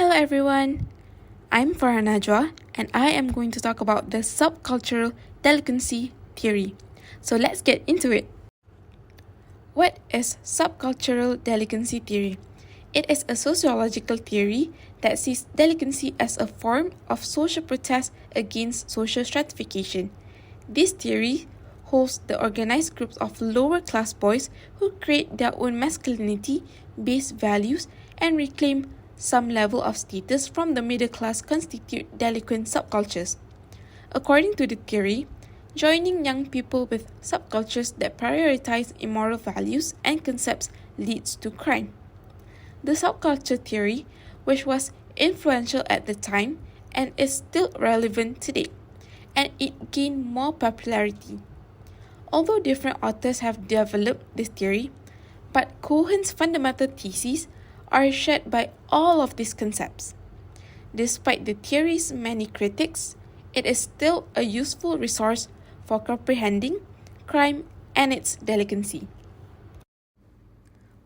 Hello everyone, I'm Farah Najwa and I am going to talk about the subcultural delinquency theory. So let's get into it. What is subcultural delinquency theory? It is a sociological theory that sees delinquency as a form of social protest against social stratification. This theory holds the organized groups of lower class boys who create their own masculinity-based values and reclaim some level of status from the middle class constitute delinquent subcultures. According to the theory, joining young people with subcultures that prioritize immoral values and concepts leads to crime. The subculture theory, which was influential at the time and is still relevant today, and it gained more popularity. Although different authors have developed this theory, but Cohen's fundamental theses are shared by all of these concepts. Despite the theory's many critics, it is still a useful resource for comprehending crime and its delinquency.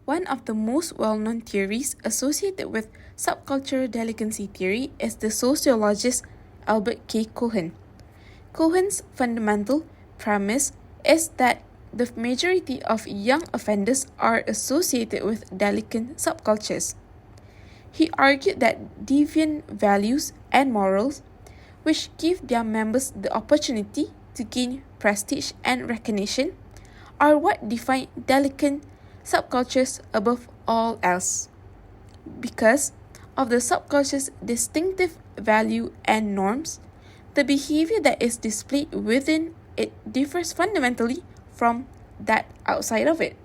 One of the most well-known theories associated with subcultural delinquency theory is the sociologist Albert K. Cohen. Cohen's fundamental premise is that the majority of young offenders are associated with delinquent subcultures. He argued that deviant values and morals, which give their members the opportunity to gain prestige and recognition, are what define delinquent subcultures above all else. Because of the subculture's distinctive value and norms, the behavior that is displayed within it differs fundamentally from that outside of it.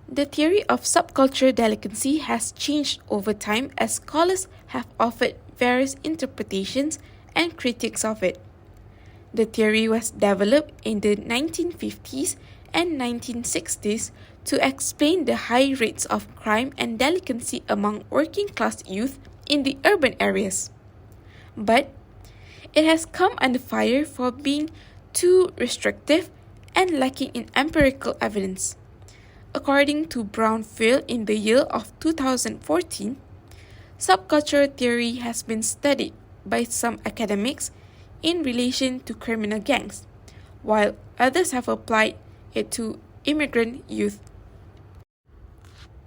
The theory of subcultural delinquency has changed over time as scholars have offered various interpretations and critiques of it. The theory was developed in the 1950s and 1960s to explain the high rates of crime and delinquency among working-class youth in the urban areas. But it has come under fire for being too restrictive and lacking in empirical evidence. According to Brownfield in the year of 2014, subcultural theory has been studied by some academics in relation to criminal gangs, while others have applied it to immigrant youth.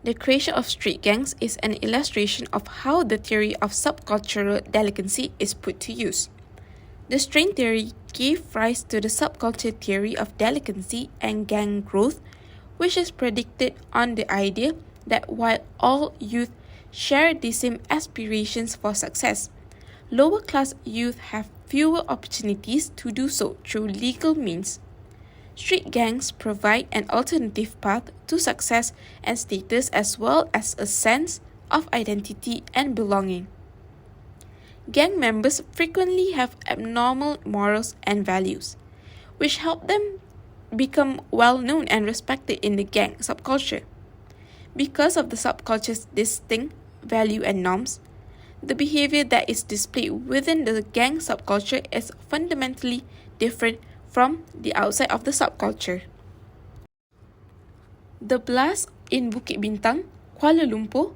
The creation of street gangs is an illustration of how the theory of subcultural delinquency is put to use. The strain theory gave rise to the subculture theory of delinquency and gang growth, which is predicated on the idea that while all youth share the same aspirations for success, lower-class youth have fewer opportunities to do so through legal means. Street gangs provide an alternative path to success and status as well as a sense of identity and belonging. Gang members frequently have abnormal morals and values, which help them become well-known and respected in the gang subculture. Because of the subculture's distinct value and norms, the behavior that is displayed within the gang subculture is fundamentally different from the outside of the subculture. The blast in Bukit Bintang, Kuala Lumpur,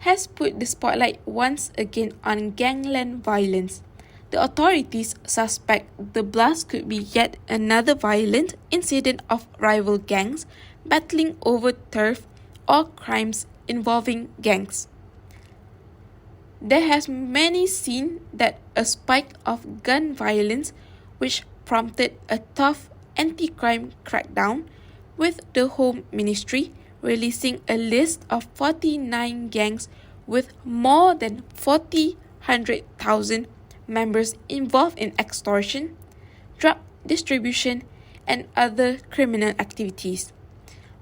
has put the spotlight once again on gangland violence. The authorities suspect the blast could be yet another violent incident of rival gangs battling over turf or crimes involving gangs. There has many seen that a spike of gun violence which prompted a tough anti-crime crackdown, with the Home Ministry releasing a list of 49 gangs with more than 400,000 members involved in extortion, drug distribution, and other criminal activities.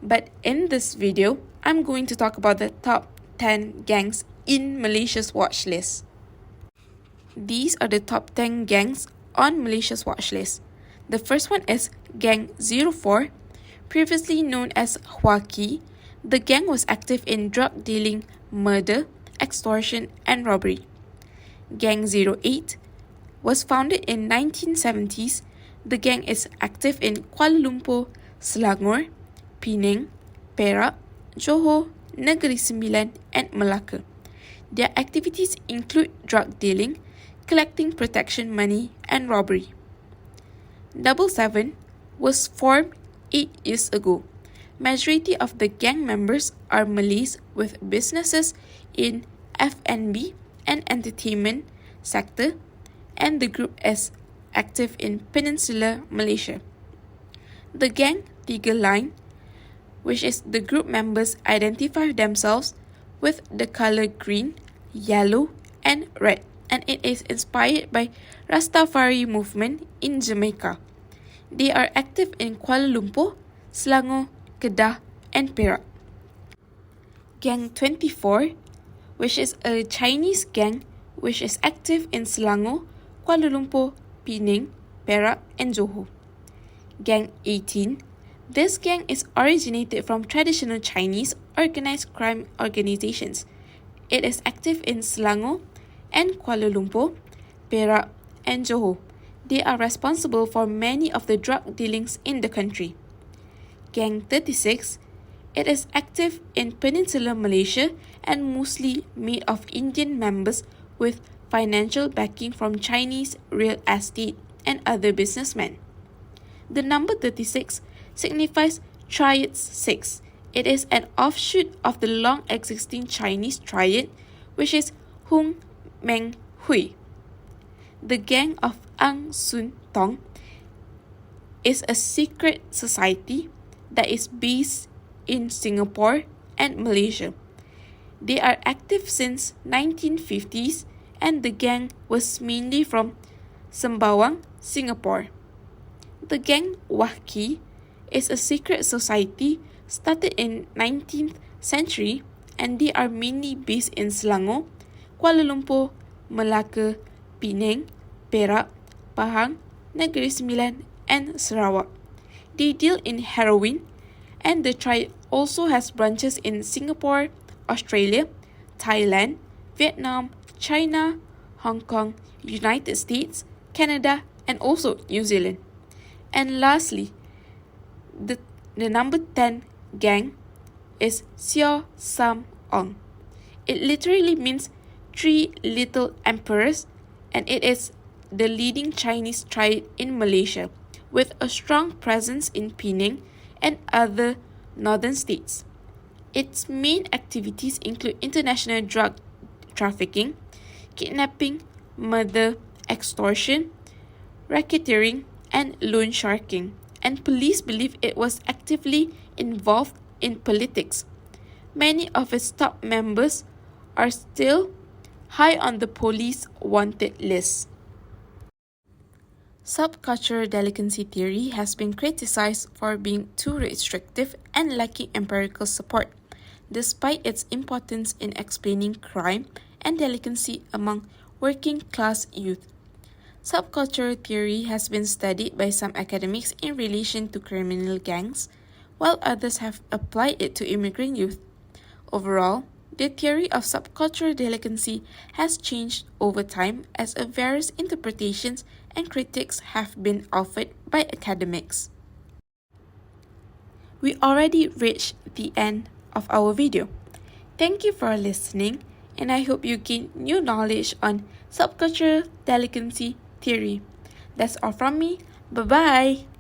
But in this video, I'm going to talk about the top 10 gangs in Malaysia's watch list. These are the top 10 gangs on Malaysia's watch list. The first one is Gang 04, previously known as Huaki. The gang was active in drug dealing, murder, extortion, and robbery. Gang 08 was founded in 1970s. The gang is active in Kuala Lumpur, Selangor, Penang, Perak, Johor, Negeri Sembilan, and Malacca. Their activities include drug dealing, collecting protection money, and robbery. Double Seven was formed 8 years ago. Majority of the gang members are Malays with businesses in F&B and entertainment sector, and the group is active in Peninsular Malaysia. The gang Tiga Line, which is the group members identify themselves with the color green, yellow, and red, and it is inspired by Rastafari movement in Jamaica. They are active in Kuala Lumpur, Selangor, Kedah, and Perak. Gang 24, which is a Chinese gang which is active in Selangor, Kuala Lumpur, Penang, Perak, and Johor. Gang 18. This gang is originated from traditional Chinese organized crime organizations. It is active in Selangor and Kuala Lumpur, Perak, and Johor. They are responsible for many of the drug dealings in the country. Gang 36. It is active in Peninsular Malaysia and mostly made of Indian members with financial backing from Chinese real estate and other businessmen. The number 36 signifies Triads 6. It is an offshoot of the long-existing Chinese triad, which is Hung Meng Hui. The gang of Ang Sun Tong is a secret society that is based in Singapore and Malaysia. They are active since 1950s, and the gang was mainly from Sembawang, Singapore. The gang Wahki is a secret society started in 19th century, and they are mainly based in Selangor, Kuala Lumpur, Melaka, Penang, Perak, Pahang, Negeri Sembilan, and Sarawak. They deal in heroin, and the triad also has branches in Singapore, Australia, Thailand, Vietnam, China, Hong Kong, United States, Canada, and also New Zealand. And lastly, the number 10 gang is Sio Sam Ong. It literally means 3 little emperors, and it is the leading Chinese triad in Malaysia, with a strong presence in Penang and other northern states. Its main activities include international drug trafficking, kidnapping, murder, extortion, racketeering, and loan sharking, and police believe it was actively involved in politics. Many of its top members are still high on the police wanted list. Subcultural delinquency theory has been criticized for being too restrictive and lacking empirical support, despite its importance in explaining crime and delinquency among working-class youth. Subcultural theory has been studied by some academics in relation to criminal gangs, while others have applied it to immigrant youth. Overall, the theory of subcultural delinquency has changed over time as various interpretations and critiques have been offered by academics. We already reached the end of our video. Thank you for listening, and I hope you gain new knowledge on subcultural delinquency theory. That's all from me. Bye-bye!